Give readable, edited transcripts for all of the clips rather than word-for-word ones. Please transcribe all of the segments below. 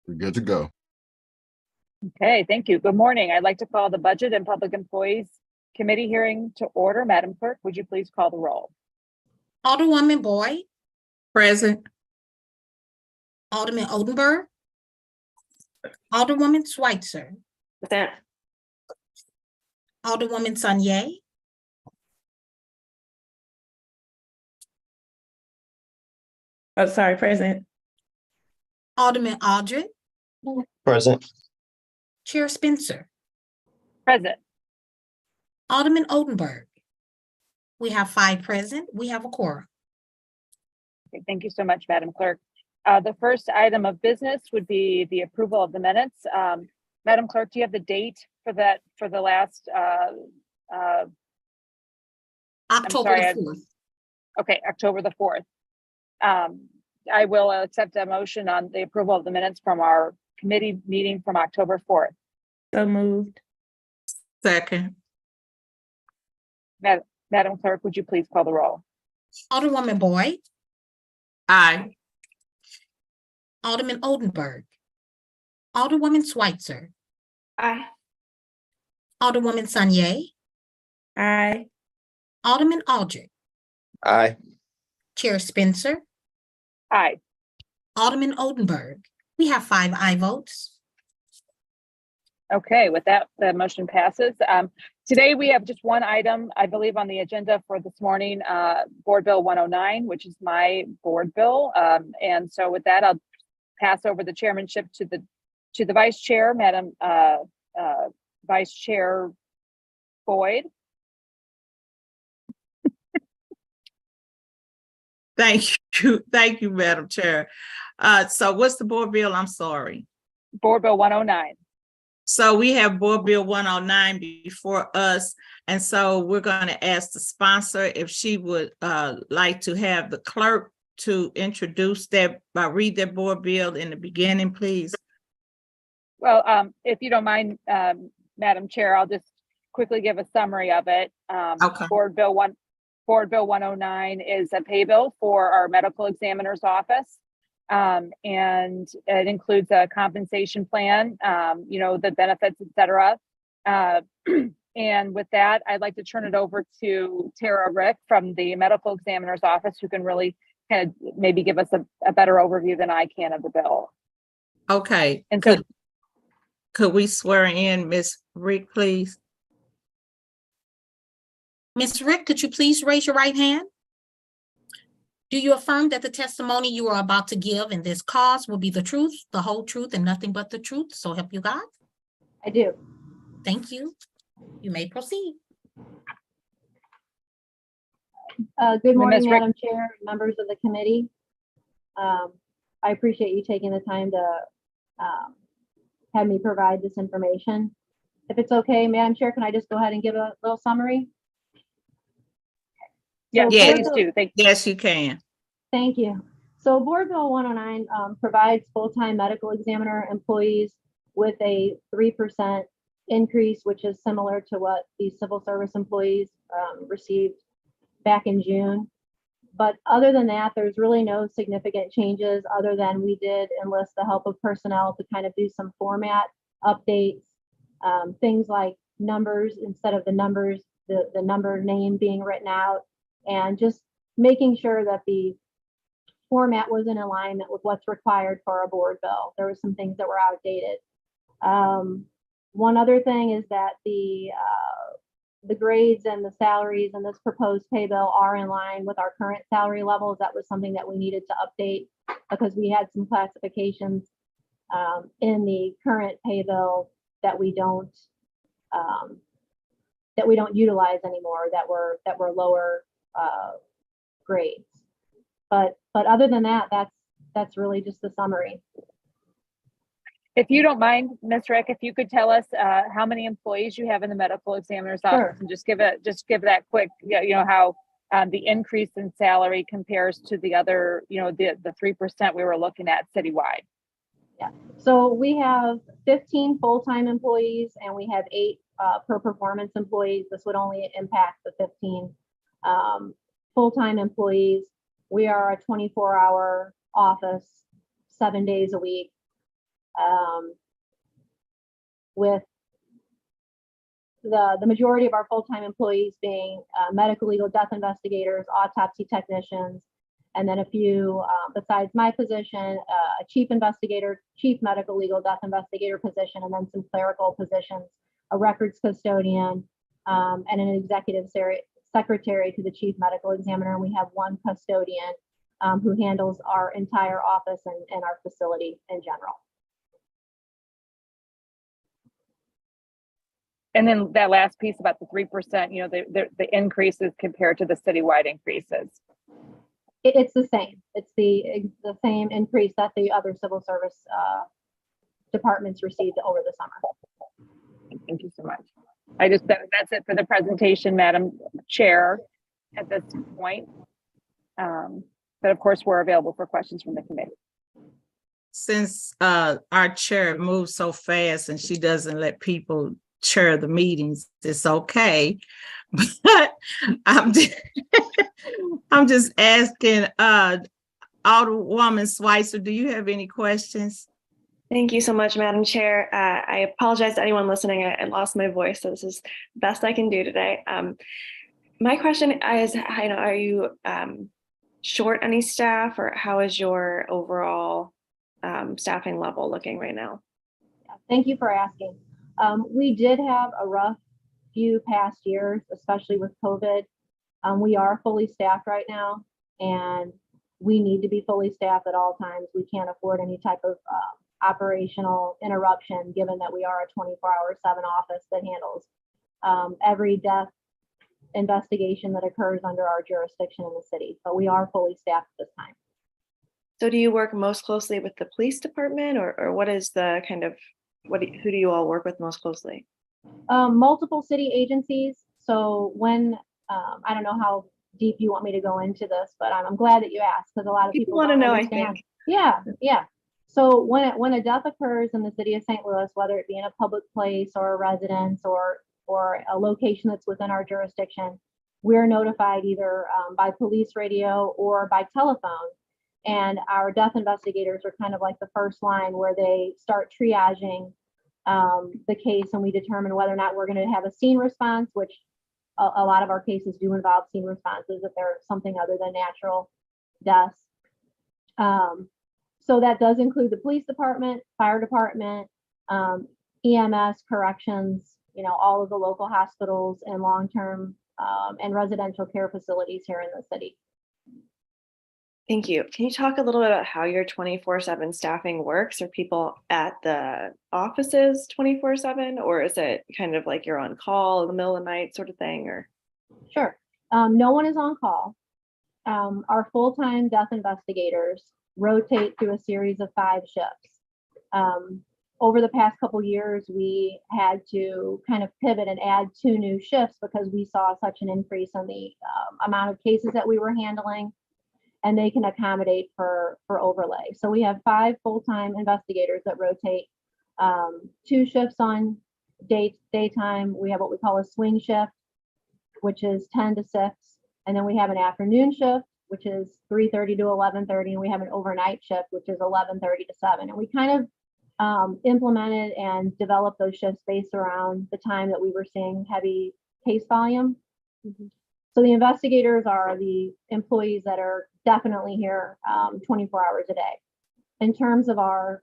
We're good to go. Okay, thank you. Good morning. I'd like to call the Budget and Public Employees Committee hearing to order. Madam Clerk, would you please call the roll? Alderwoman Boyd, Present. Alderman Oldenburg, Alderwoman Schweitzer, Present. Alderwoman Sanye, Oh, sorry, present. Alderman Aldred, Present. Chair Spencer, Present. Alderman Oldenburg. We have 5 present. We have a quorum. Okay, thank you so much, Madam Clerk. The first item of business would be the approval of the minutes. Madam Clerk, do you have the date for that for the last? October sorry, the 4th. Okay, October the 4th. I will accept a motion on the approval of the minutes from our committee meeting from October 4th. So moved. Second. Madam Clerk, would you please call the roll? Alderwoman Boyd, Aye. Alderman Oldenburg, Alderwoman Schweitzer, Aye. Alderwoman Sanye, Aye. Alderman Aldred, Aye. Chair Spencer, Aye. Alderman Oldenburg. We have 5 aye votes. Okay, with that, the motion passes. Today we have just one item, I believe, on the agenda for this morning, Board Bill 109, which is my board bill. And so with that, I'll pass over the chairmanship to the Vice Chair, Madam Vice Chair Boyd. Thank you, Madam Chair. So what's the board bill? I'm sorry. Board Bill 109. So we have Board Bill 109 before us, and so we're going to ask the sponsor if she would like to have the clerk to introduce that, read that board bill in the beginning, please. Well, if you don't mind, Madam Chair, I'll just quickly give a summary of it. Okay. Board Bill 109 is a pay bill for our medical examiner's office. And it includes a compensation plan, the benefits, et cetera. And with that, I'd like to turn it over to Tara Rick from the medical examiner's office, who can really kind of maybe give us a better overview than I can of the bill. Okay. And so, could we swear in Ms. Rick, please? Ms. Rick, could you please raise your right hand? Do you affirm that the testimony you are about to give in this cause will be the truth, the whole truth, and nothing but the truth? So help you God. I do. Thank you. You may proceed. Good morning, Ms. Rick- Madam Chair, members of the committee. I appreciate you taking the time to have me provide this information. If it's okay, Madam Chair, can I just go ahead and give a little summary? yeah, Yes. please do. Thank you. Yes, you can. Thank you. So Board Bill 109 provides full-time medical examiner employees with a 3% increase, which is similar to what the civil service employees received back in June. But other than that, there's really no significant changes, other than we did enlist the help of personnel to kind of do some format updates, things like numbers instead of the numbers, the number name being written out, and just making sure that the format was in alignment with what's required for a board bill. There were some things that were outdated. One other thing is that the grades and the salaries in this proposed pay bill are in line with our current salary levels. That was something that we needed to update because we had some classifications in the current pay bill that we don't utilize anymore, that were lower grades. But other than that, that's really just the summary. If you don't mind, Ms. Rick, if you could tell us how many employees you have in the medical examiner's office, Sure. and just give that quick, how the increase in salary compares to the other, the 3% we were looking at citywide. Yeah. So we have 15 full-time employees and we have 8 per performance employees. This would only impact the 15 full-time employees. We are a 24-hour office, 7 days a week. with the majority of our full-time employees being medical legal death investigators, autopsy technicians, and then a few, besides my position, a chief investigator, chief medical legal death investigator position, and then some clerical positions, a records custodian, and an executive secretary to the chief medical examiner. And we have one custodian who handles our entire office and our facility in general. And then that last piece about the 3%, you know, the increases compared to the citywide increases. It's the same. It's the same increase that the other civil service departments received over the summer. Thank you so much. That's it for the presentation, Madam Chair, at this point. But of course, we're available for questions from the committee. Since our chair moves so fast and she doesn't let people chair the meetings, it's okay. But I'm just asking, Alderwoman Schweitzer, do you have any questions? Thank you so much, Madam Chair. I apologize to anyone listening. I lost my voice, so this is the best I can do today. My question is, are you short any staff, or how is your overall staffing level looking right now? Thank you for asking. We did have a rough few past years, especially with COVID. We are fully staffed right now, and we need to be fully staffed at all times. We can't afford any type of operational interruption, given that we are a 24/7 office that handles every death investigation that occurs under our jurisdiction in the city. But we are fully staffed at this time. So do you work most closely with the police department, or what is the kind of, who do you all work with most closely? Multiple city agencies. So when, I don't know how deep you want me to go into this, but I'm glad that you asked, because a lot of people want to don't know, understand. I think. Yeah. So when a death occurs in the city of St. Louis, whether it be in a public place or a residence or a location that's within our jurisdiction, we're notified either by police radio or by telephone. And our death investigators are kind of like the first line where they start triaging the case, and we determine whether or not we're going to have a scene response, which a lot of our cases do involve scene responses if they're something other than natural deaths. So that does include the police department, fire department, EMS, corrections, all of the local hospitals and long-term and residential care facilities here in the city. Thank you. Can you talk a little bit about how your 24/7 staffing works? Are people at the offices 24/7, or is it kind of like you're on call in the middle of the night sort of thing? Or Sure. No one is on call. Our full-time death investigators rotate through a series of 5 shifts. Over the past couple years, we had to kind of pivot and add 2 new shifts because we saw such an increase in the amount of cases that we were handling, and they can accommodate for overlay. So we have 5 full-time investigators that rotate, 2 shifts on daytime. We have what we call a swing shift, which is 10 to 6. And then we have an afternoon shift, which is 3:30 to 11:30. And we have an overnight shift, which is 11:30 to 7. And we kind of implemented and developed those shifts based around the time that we were seeing heavy case volume. Mm-hmm. So the investigators are the employees that are definitely here 24 hours a day. In terms of our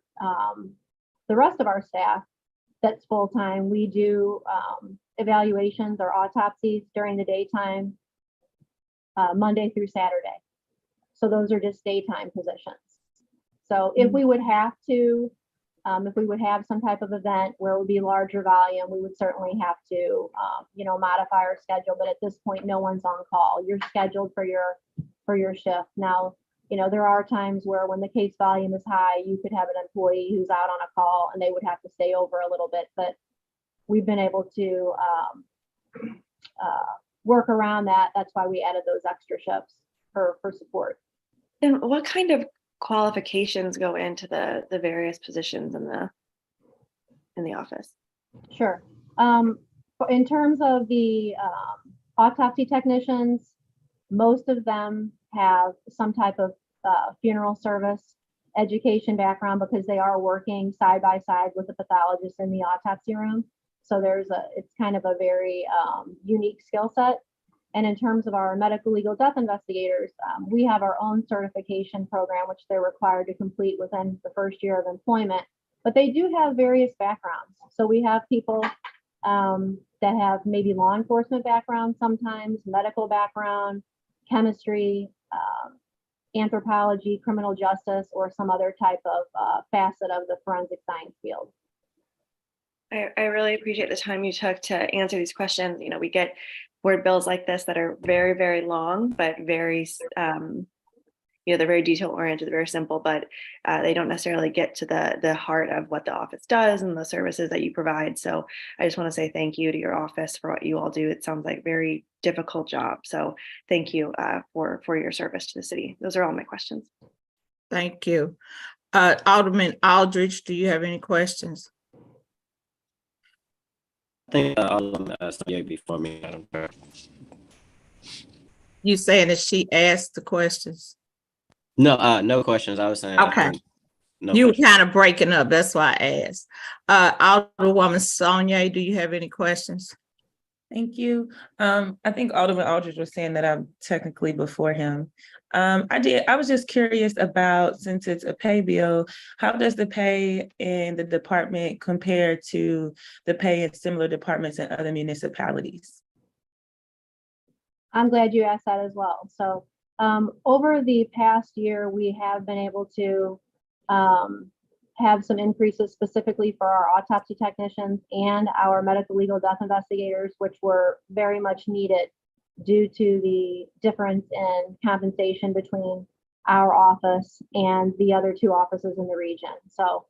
the rest of our staff that's full-time, we do evaluations or autopsies during the daytime, Monday through Saturday. So those are just daytime positions. So if we would have to, if we would have some type of event where it would be larger volume, we would certainly have to, modify our schedule. But at this point, no one's on call. You're scheduled for your shift. Now, there are times where when the case volume is high, you could have an employee who's out on a call and they would have to stay over a little bit. But we've been able to work around that. That's why we added those extra shifts for support. And what kind of qualifications go into the various positions in the office? Sure. In terms of the autopsy technicians, most of them have some type of funeral service education background because they are working side by side with the pathologist in the autopsy room. So it's kind of a very unique skill set. And in terms of our medical legal death investigators, we have our own certification program, which they're required to complete within the first year of employment. But they do have various backgrounds. So we have people that have maybe law enforcement background sometimes, medical background, chemistry, anthropology, criminal justice, or some other type of facet of the forensic science field. I really appreciate the time you took to answer these questions. You know, we get board bills like this that are very, very long, but very, you know, they're very detail oriented, very simple, but they don't necessarily get to the heart of what the office does and the services that you provide. So I just want to say thank you to your office for what you all do. It sounds like a very difficult job. So thank you for your service to the city. Those are all my questions. Thank you. Alderman Aldridge, do you have any questions? I think Alderman Sonia before me, Madam Chair. You saying that she asked the questions? No, no questions. I was saying. I Okay. think no You were questions. kind of breaking up. That's why I asked. Alderwoman Sonia, do you have any questions? Thank you. I think Alderman Aldridge was saying that I'm technically before him. I was just curious about, since it's a pay bill, how does the pay in the department compare to the pay in similar departments in other municipalities? I'm glad you asked that as well. So over the past year, we have been able to have some increases specifically for our autopsy technicians and our medical legal death investigators, which were very much needed due to the difference in compensation between our office and the other two offices in the region. So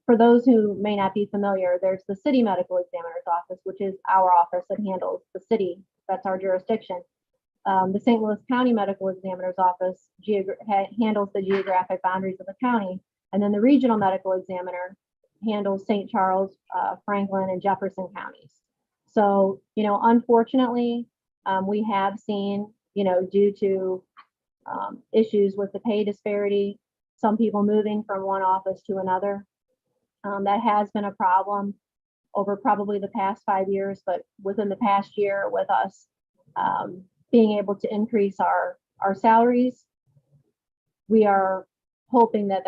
for those who may not be familiar, there's the city medical examiner's office, which is our office that handles the city. That's our jurisdiction. The St. Louis County Medical Examiner's Office handles the geographic boundaries of the county. And then the regional medical examiner handles St. Charles, Franklin, and Jefferson counties. So, you know, unfortunately, we have seen, you know, due to issues with the pay disparity, some people moving from one office to another. That has been a problem over probably the past 5 years, but within the past year with us being able to increase our salaries, we are hoping that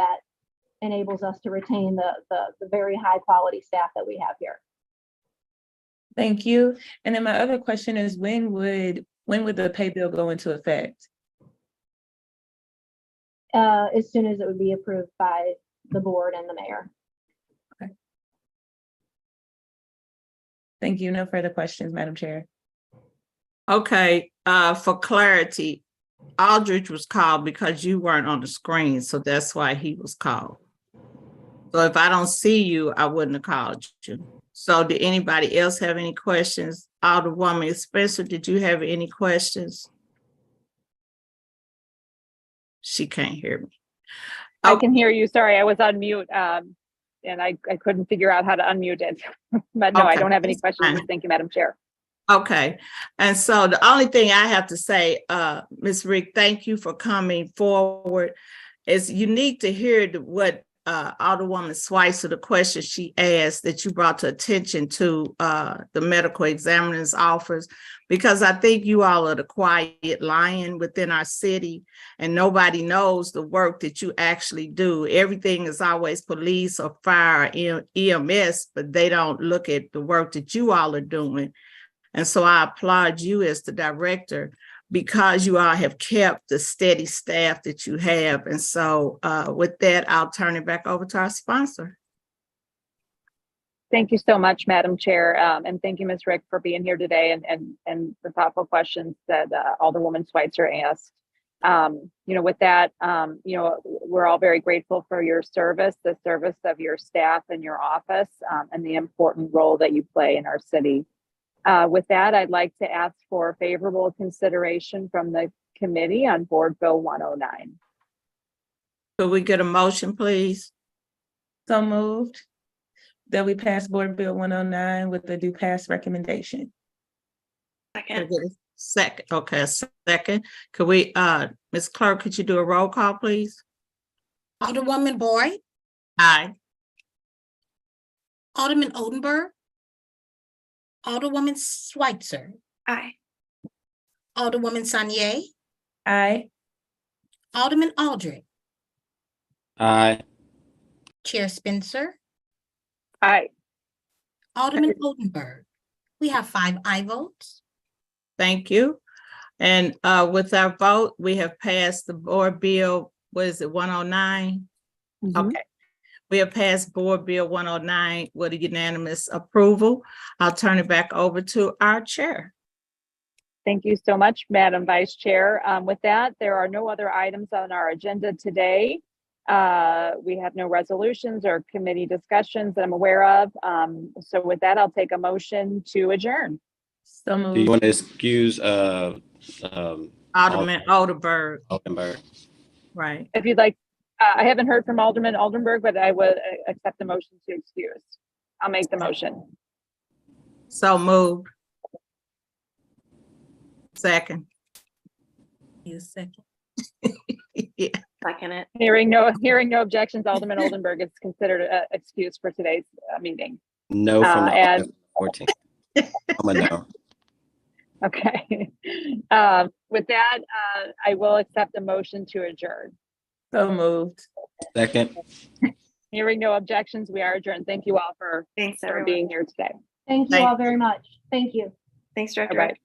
enables us to retain the very high quality staff that we have here. Thank you. And then my other question is, when would the pay bill go into effect? As soon as it would be approved by the board and the mayor. Thank you. No further questions, Madam Chair. Okay, for clarity, Aldridge was called because you weren't on the screen, so that's why he was called. So if I don't see you, I wouldn't have called you. So did anybody else have any questions? Alderwoman Spencer, did you have any questions? She can't hear me. I can hear you. Sorry, I was on mute. And I couldn't figure out how to unmute it. But no, I Okay, don't have any that's questions. fine. Thank you, Madam Chair. Okay, and so the only thing I have to say, Ms. Rick, thank you for coming forward. It's unique to hear what Alderwoman Schweitzer, the question she asked that you brought to attention to the medical examiner's office, because I think you all are the quiet lion within our city and nobody knows the work that you actually do. Everything is always police or fire or EMS, but they don't look at the work that you all are doing. And so I applaud you as the director because you all have kept the steady staff that you have. And so with that, I'll turn it back over to our sponsor. Thank you so much, Madam Chair. And thank you, Ms. Rick, for being here today and the thoughtful questions that Alderwoman Schweitzer asked. You know, with that, you know, we're all very grateful for your service, the service of your staff and your office, and the important role that you play in our city. With that, I'd like to ask for favorable consideration from the committee on Board Bill 109. Could we get a motion, please? So moved that we pass Board Bill 109 with the do pass recommendation. Could I get a second? Okay, a second. Could we, Ms. Clerk, could you do a roll call, please? Alderwoman Boyd, Aye. Alderman Oldenburg, Alderwoman Switzer, Aye. Alderwoman Sanier, Aye. Alderman Aldrich, Aye. Chair Spencer, Aye. Alderman Oldenburg. We have 5 aye votes. Thank you. And with our vote, we have passed the board bill, what is it, 109? Okay. We have passed board bill 109 with a unanimous approval. I'll turn it back over to our chair. Thank you so much, Madam Vice Chair. With that, there are no other items on our agenda today. We have no resolutions or committee discussions that I'm aware of. So with that, I'll take a motion to adjourn. So Do you moved. want to excuse Alderman Oldenburg, Oldenburg? right? If you'd like, I haven't heard from Alderman Oldenburg, but I would accept the motion to excuse. I'll make the motion. So moved. Second. You second. Yeah. Second it. Hearing no objections, Alderman Oldenburg is considered an excuse for today's meeting. No from the and- 14th. I'm a no. Okay. With that, I will accept the motion to adjourn. So moved. Second. Hearing no objections, we are adjourned. Thank you all for Thanks, for everyone. being here today. Thank you Thank all very much. Thank you. Thanks, All Director. right.